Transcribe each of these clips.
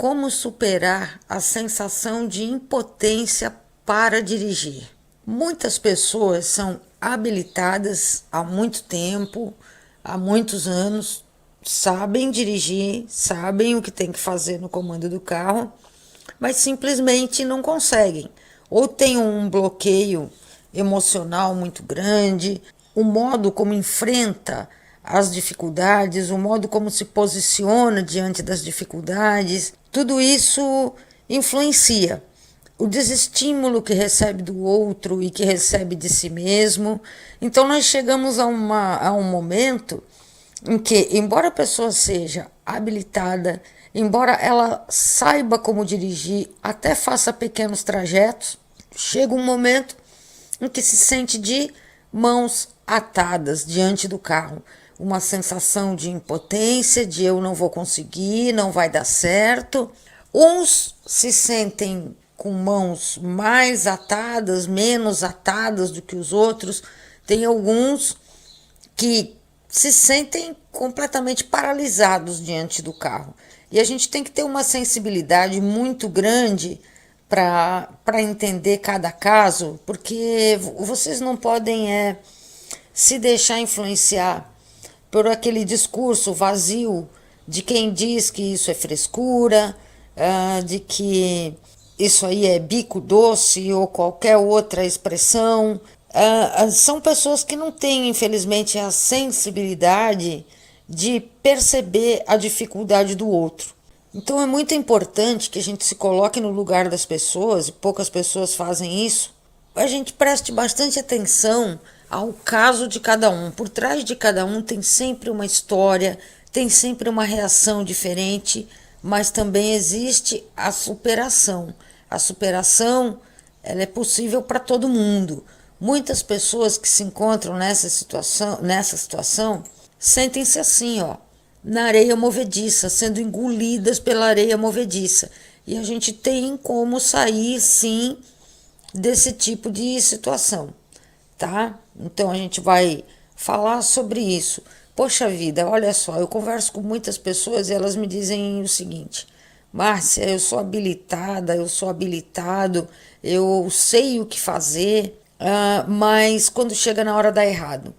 como superar a sensação de impotência para dirigir. Muitas pessoas são habilitadas há muito tempo, há muitos anos, sabem dirigir, sabem o que tem que fazer no comando do carro, mas simplesmente não conseguem. Ou tem um bloqueio emocional muito grande, o modo como enfrenta as dificuldades, o modo como se posiciona diante das dificuldades, tudo isso influencia. O desestímulo que recebe do outro e que recebe de si mesmo. Então nós chegamos a um momento em que, embora a pessoa seja habilitada, embora ela saiba como dirigir, até faça pequenos trajetos, chega um momento em que se sente de mãos atadas diante do carro. Uma sensação de impotência, de eu não vou conseguir, não vai dar certo. Uns se sentem com mãos mais atadas, menos atadas do que os outros. Tem alguns que se sentem completamente paralisados diante do carro. E a gente tem que ter uma sensibilidade muito grande para entender cada caso, porque vocês não podem se deixar influenciar por aquele discurso vazio de quem diz que isso é frescura, de que isso aí é bico doce ou qualquer outra expressão. São pessoas que não têm, infelizmente, a sensibilidade de perceber a dificuldade do outro. Então é muito importante que a gente se coloque no lugar das pessoas, e poucas pessoas fazem isso. A gente preste bastante atenção ao caso de cada um. Por trás de cada um tem sempre uma história, tem sempre uma reação diferente, mas também existe a superação. A superação, ela é possível para todo mundo. Muitas pessoas que se encontram nessa situação sentem-se assim, ó, na areia movediça, sendo engolidas pela areia movediça. E a gente tem como sair, sim, desse tipo de situação, tá? Então a gente vai falar sobre isso. Poxa vida, olha só, eu converso com muitas pessoas e elas me dizem o seguinte: Márcia, eu sou habilitada, eu sou habilitado, eu sei o que fazer, mas quando chega na hora dá errado.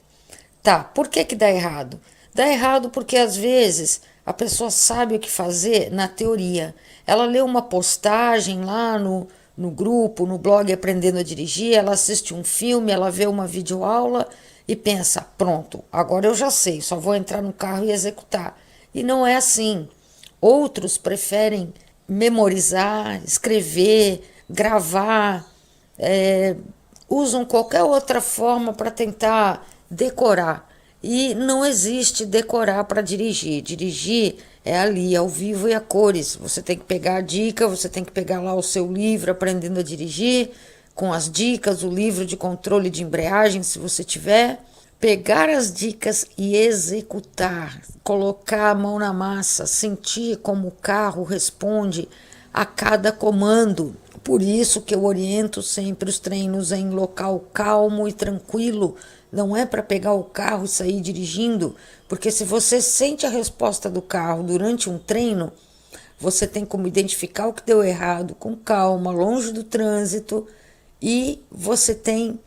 Tá, por que dá errado? Dá errado porque às vezes a pessoa sabe o que fazer na teoria. Ela lê uma postagem lá no grupo, no blog Aprendendo a Dirigir, ela assiste um filme, ela vê uma videoaula e pensa, pronto, agora eu já sei, só vou entrar no carro e executar. E não é assim. Outros preferem memorizar, escrever, gravar, usam qualquer outra forma para tentar decorar. E não existe decorar para dirigir. Dirigir é ali, ao vivo e a cores. Você tem que pegar a dica, você tem que pegar lá o seu livro Aprendendo a Dirigir, com as dicas, o livro de controle de embreagem, se você tiver. Pegar as dicas e executar, colocar a mão na massa, sentir como o carro responde a cada comando. Por isso que eu oriento sempre os treinos em local calmo e tranquilo. Não é para pegar o carro e sair dirigindo, porque se você sente a resposta do carro durante um treino, você tem como identificar o que deu errado com calma, longe do trânsito, e você tem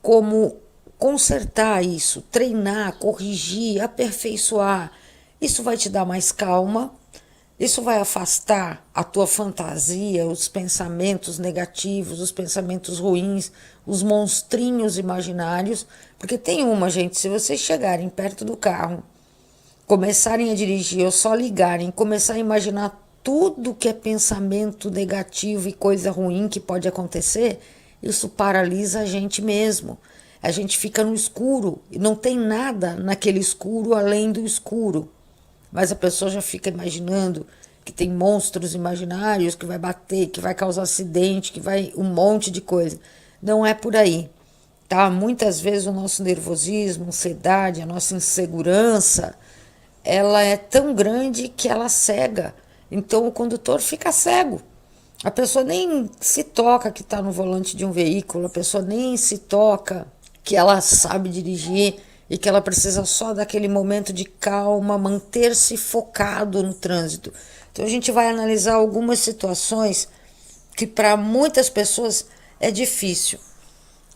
como consertar isso, treinar, corrigir, aperfeiçoar. Isso vai te dar mais calma, isso vai afastar a tua fantasia, os pensamentos negativos, os pensamentos ruins, os monstrinhos imaginários, porque tem uma, gente, se vocês chegarem perto do carro, começarem a dirigir ou só ligarem, começar a imaginar tudo que é pensamento negativo e coisa ruim que pode acontecer, isso paralisa a gente mesmo. A gente fica no escuro e não tem nada naquele escuro além do escuro. Mas a pessoa já fica imaginando que tem monstros imaginários, que vai bater, que vai causar acidente, que vai um monte de coisa. Não é por aí, tá? Muitas vezes o nosso nervosismo, ansiedade, a nossa insegurança, ela é tão grande que ela cega. Então o condutor fica cego. A pessoa nem se toca que está no volante de um veículo, a pessoa nem se toca que ela sabe dirigir, e que ela precisa só daquele momento de calma, manter-se focado no trânsito. Então a gente vai analisar algumas situações que para muitas pessoas é difícil,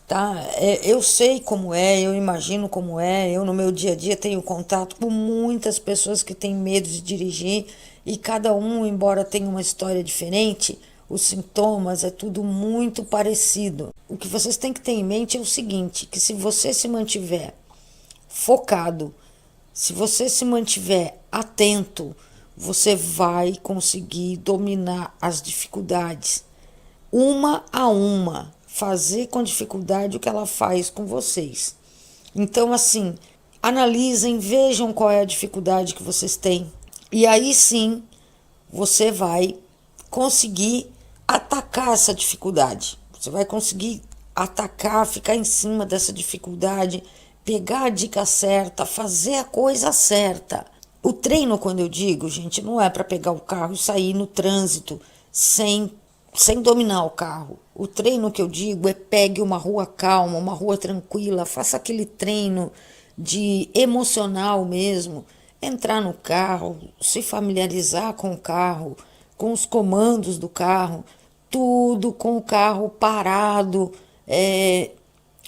tá? Eu sei como é, eu imagino como é, eu no meu dia a dia tenho contato com muitas pessoas que têm medo de dirigir e cada um, embora tenha uma história diferente, os sintomas é tudo muito parecido. O que vocês têm que ter em mente é o seguinte, que se você se mantiver focado, se você se mantiver atento, você vai conseguir dominar as dificuldades, uma a uma, fazer com dificuldade o que ela faz com vocês. Então, assim, analisem, vejam qual é a dificuldade que vocês têm, e aí sim você vai conseguir atacar essa dificuldade. Você vai conseguir atacar, ficar em cima dessa dificuldade, pegar a dica certa, fazer a coisa certa. O treino, quando eu digo, gente, não é para pegar o carro e sair no trânsito sem dominar o carro. O treino que eu digo é pegue uma rua calma, uma rua tranquila, faça aquele treino de emocional mesmo, entrar no carro, se familiarizar com o carro, com os comandos do carro, tudo com o carro parado,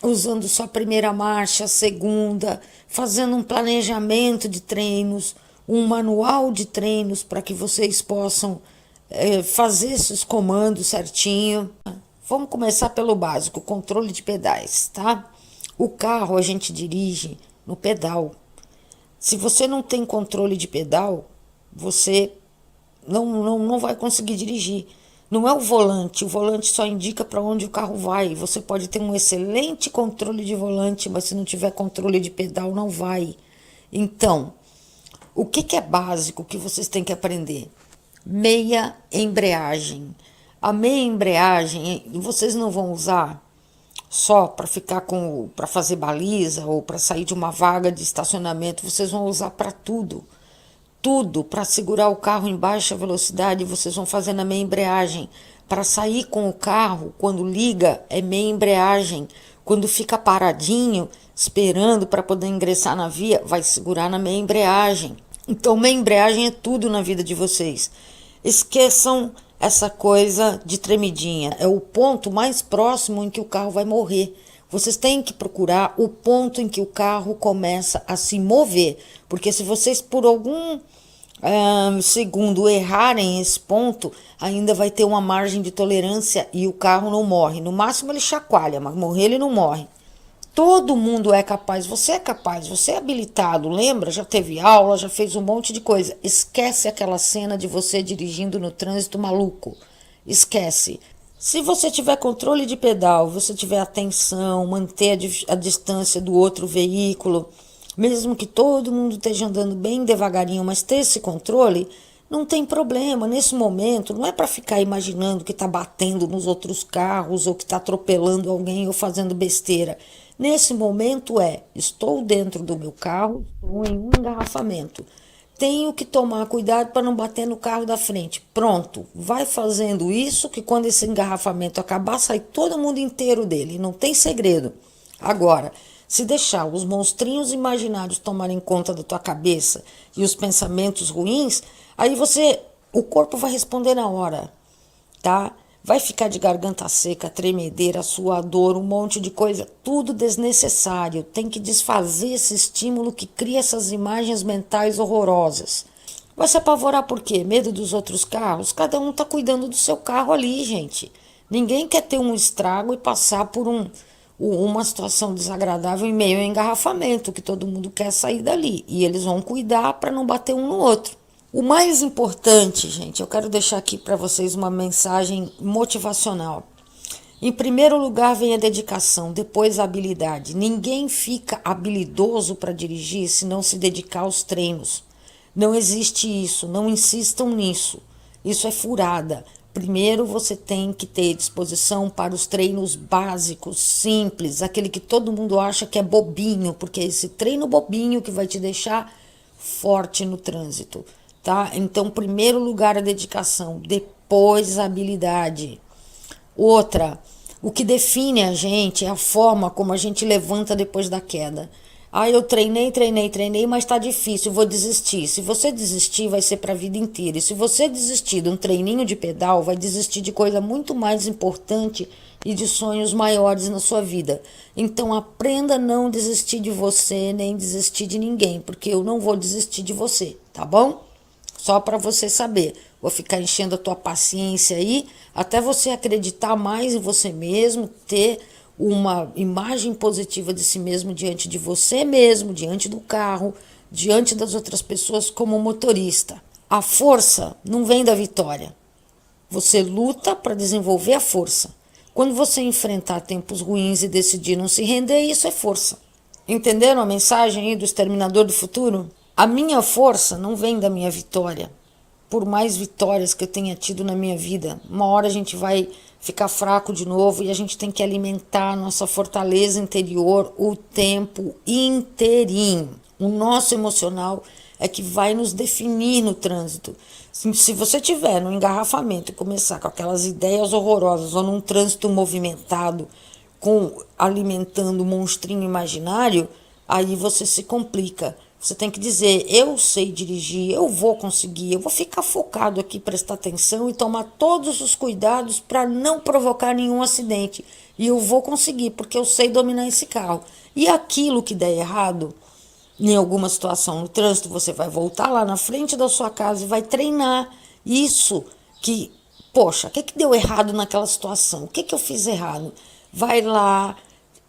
usando só a primeira marcha, a segunda, fazendo um planejamento de treinos, um manual de treinos para que vocês possam fazer esses comandos certinho. Vamos começar pelo básico, controle de pedais, tá? O carro a gente dirige no pedal. Se você não tem controle de pedal, você não vai conseguir dirigir. Não é o volante só indica para onde o carro vai. Você pode ter um excelente controle de volante, mas se não tiver controle de pedal, não vai. Então, o que é básico que vocês têm que aprender? Meia embreagem. A meia embreagem vocês não vão usar só para ficar para fazer baliza ou para sair de uma vaga de estacionamento, vocês vão usar para tudo. Tudo para segurar o carro em baixa velocidade, vocês vão fazer na meia embreagem. Para sair com o carro, quando liga, é meia embreagem. Quando fica paradinho, esperando para poder ingressar na via, vai segurar na meia embreagem. Então, meia embreagem é tudo na vida de vocês. Esqueçam essa coisa de tremidinha. É o ponto mais próximo em que o carro vai morrer. Vocês têm que procurar o ponto em que o carro começa a se mover. Porque se vocês por algum segundo errarem esse ponto, ainda vai ter uma margem de tolerância e o carro não morre. No máximo ele chacoalha, mas morrer ele não morre. Todo mundo é capaz, você é habilitado, lembra? Já teve aula, já fez um monte de coisa. Esquece aquela cena de você dirigindo no trânsito maluco. Esquece. Se você tiver controle de pedal, você tiver atenção, manter a distância do outro veículo, mesmo que todo mundo esteja andando bem devagarinho, mas ter esse controle, não tem problema. Nesse momento, não é para ficar imaginando que está batendo nos outros carros ou que está atropelando alguém ou fazendo besteira. Nesse momento estou dentro do meu carro, estou em um engarrafamento. Tenho que tomar cuidado para não bater no carro da frente. Pronto, vai fazendo isso que quando esse engarrafamento acabar, sai todo mundo inteiro dele. Não tem segredo. Agora, se deixar os monstrinhos imaginários tomarem conta da tua cabeça e os pensamentos ruins, aí o corpo vai responder na hora, tá? Vai ficar de garganta seca, tremedeira, suador, um monte de coisa, tudo desnecessário. Tem que desfazer esse estímulo que cria essas imagens mentais horrorosas. Vai se apavorar por quê? Medo dos outros carros? Cada um está cuidando do seu carro ali, gente. Ninguém quer ter um estrago e passar por uma situação desagradável em meio ao engarrafamento, que todo mundo quer sair dali. E eles vão cuidar para não bater um no outro. O mais importante, gente, eu quero deixar aqui para vocês uma mensagem motivacional. Em primeiro lugar vem a dedicação, depois a habilidade. Ninguém fica habilidoso para dirigir se não se dedicar aos treinos. Não existe isso, não insistam nisso. Isso é furada. Primeiro você tem que ter disposição para os treinos básicos, simples, aquele que todo mundo acha que é bobinho, porque é esse treino bobinho que vai te deixar forte no trânsito. Tá? Então, primeiro lugar a dedicação, depois a habilidade. Outra, o que define a gente é a forma como a gente levanta depois da queda. Ah, eu treinei, mas tá difícil, vou desistir. Se você desistir, vai ser para a vida inteira. E se você desistir de um treininho de pedal, vai desistir de coisa muito mais importante e de sonhos maiores na sua vida. Então aprenda a não desistir de você, nem desistir de ninguém, porque eu não vou desistir de você, tá bom? Só para você saber. Vou ficar enchendo a tua paciência aí, até você acreditar mais em você mesmo, ter uma imagem positiva de si mesmo diante de você mesmo, diante do carro, diante das outras pessoas como motorista. A força não vem da vitória. Você luta para desenvolver a força. Quando você enfrentar tempos ruins e decidir não se render, isso é força. Entenderam a mensagem aí do Exterminador do Futuro? A minha força não vem da minha vitória. Por mais vitórias que eu tenha tido na minha vida, uma hora a gente vai ficar fraco de novo e a gente tem que alimentar a nossa fortaleza interior o tempo inteirinho. O nosso emocional é que vai nos definir no trânsito. Se você tiver no engarrafamento e começar com aquelas ideias horrorosas ou num trânsito movimentado, alimentando um monstrinho imaginário, aí você se complica. Você tem que dizer, eu sei dirigir, eu vou conseguir, eu vou ficar focado aqui, prestar atenção e tomar todos os cuidados para não provocar nenhum acidente. E eu vou conseguir, porque eu sei dominar esse carro. E aquilo que der errado, em alguma situação no trânsito, você vai voltar lá na frente da sua casa e vai treinar isso que, poxa, o que deu errado naquela situação? O que eu fiz errado? Vai lá,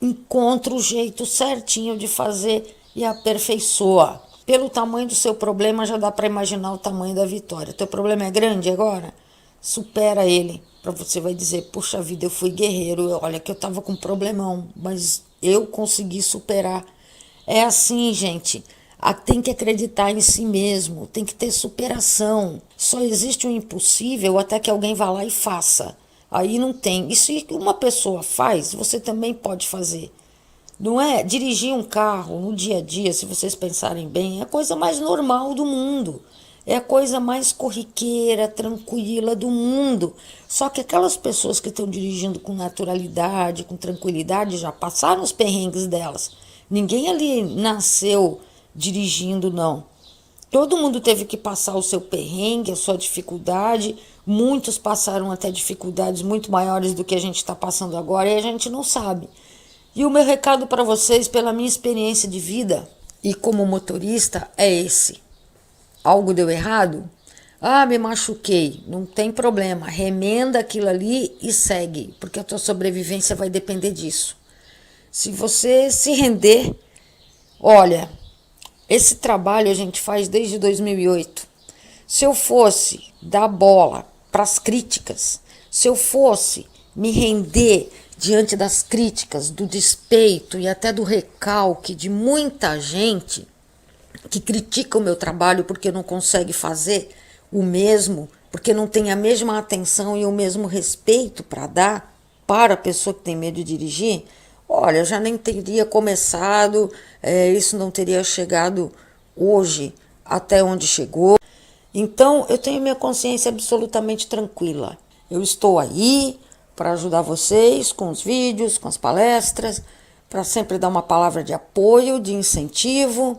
encontra o jeito certinho de fazer e aperfeiçoa. Pelo tamanho do seu problema, já dá para imaginar o tamanho da vitória. Teu problema é grande agora? Supera ele. Para você vai dizer, puxa vida, eu fui guerreiro. Olha que eu estava com um problemão, mas eu consegui superar. É assim, gente. Tem que acreditar em si mesmo. Tem que ter superação. Só existe o impossível até que alguém vá lá e faça. Aí não tem. E se uma pessoa faz, você também pode fazer. Não é? Dirigir um carro no dia a dia, se vocês pensarem bem, é a coisa mais normal do mundo. É a coisa mais corriqueira, tranquila do mundo. Só que aquelas pessoas que estão dirigindo com naturalidade, com tranquilidade, já passaram os perrengues delas. Ninguém ali nasceu dirigindo, não. Todo mundo teve que passar o seu perrengue, a sua dificuldade. Muitos passaram até dificuldades muito maiores do que a gente está passando agora e a gente não sabe. E o meu recado para vocês, pela minha experiência de vida e como motorista, é esse. Algo deu errado? Ah, me machuquei. Não tem problema. Remenda aquilo ali e segue, porque a tua sobrevivência vai depender disso. Se você se render, olha, esse trabalho a gente faz desde 2008. Se eu fosse dar bola para as críticas, se eu fosse me render diante das críticas, do despeito e até do recalque de muita gente que critica o meu trabalho porque não consegue fazer o mesmo, porque não tem a mesma atenção e o mesmo respeito para dar para a pessoa que tem medo de dirigir, olha, eu já nem teria começado, isso não teria chegado hoje até onde chegou. Então, eu tenho minha consciência absolutamente tranquila. Eu estou aí para ajudar vocês com os vídeos, com as palestras, para sempre dar uma palavra de apoio, de incentivo.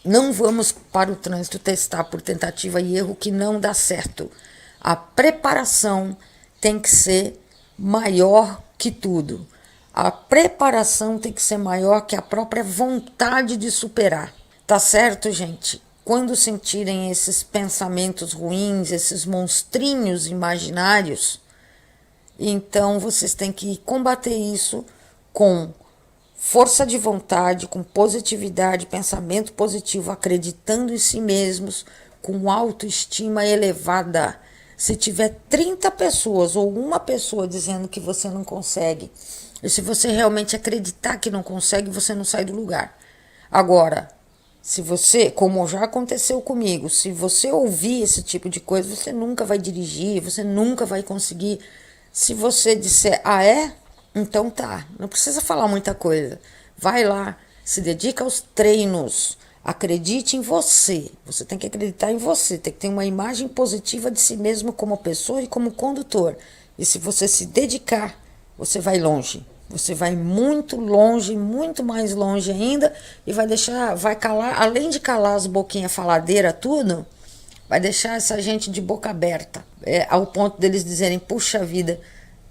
Não vamos para o trânsito testar por tentativa e erro que não dá certo. A preparação tem que ser maior que tudo. A preparação tem que ser maior que a própria vontade de superar. Tá certo, gente? Quando sentirem esses pensamentos ruins, esses monstrinhos imaginários, então vocês têm que combater isso com força de vontade, com positividade, pensamento positivo, acreditando em si mesmos, com autoestima elevada. Se tiver 30 pessoas ou uma pessoa dizendo que você não consegue, e se você realmente acreditar que não consegue, você não sai do lugar. Agora, se você, como já aconteceu comigo, se você ouvir esse tipo de coisa, você nunca vai dirigir, você nunca vai conseguir. Se você disser, ah é? Então tá, não precisa falar muita coisa. Vai lá, se dedica aos treinos, acredite em você. Você tem que acreditar em você, tem que ter uma imagem positiva de si mesmo como pessoa e como condutor. E se você se dedicar, você vai longe. Você vai muito longe, muito mais longe ainda, e vai calar, além de calar as boquinhas faladeiras, tudo, vai deixar essa gente de boca aberta, ao ponto deles dizerem, puxa vida,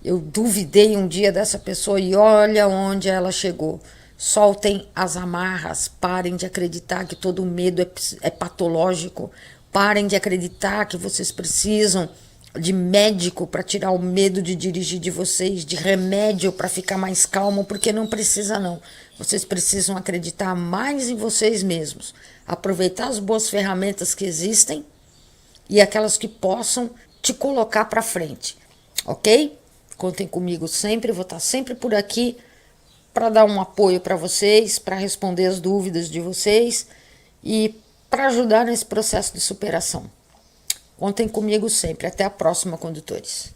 eu duvidei um dia dessa pessoa e olha onde ela chegou. Soltem as amarras, parem de acreditar que todo medo é patológico, parem de acreditar que vocês precisam de médico para tirar o medo de dirigir de vocês, de remédio para ficar mais calmo, porque não precisa não. Vocês precisam acreditar mais em vocês mesmos, aproveitar as boas ferramentas que existem e aquelas que possam te colocar para frente, ok? Contem comigo sempre, vou estar sempre por aqui para dar um apoio para vocês, para responder as dúvidas de vocês e para ajudar nesse processo de superação. Contem comigo sempre. Até a próxima, condutores.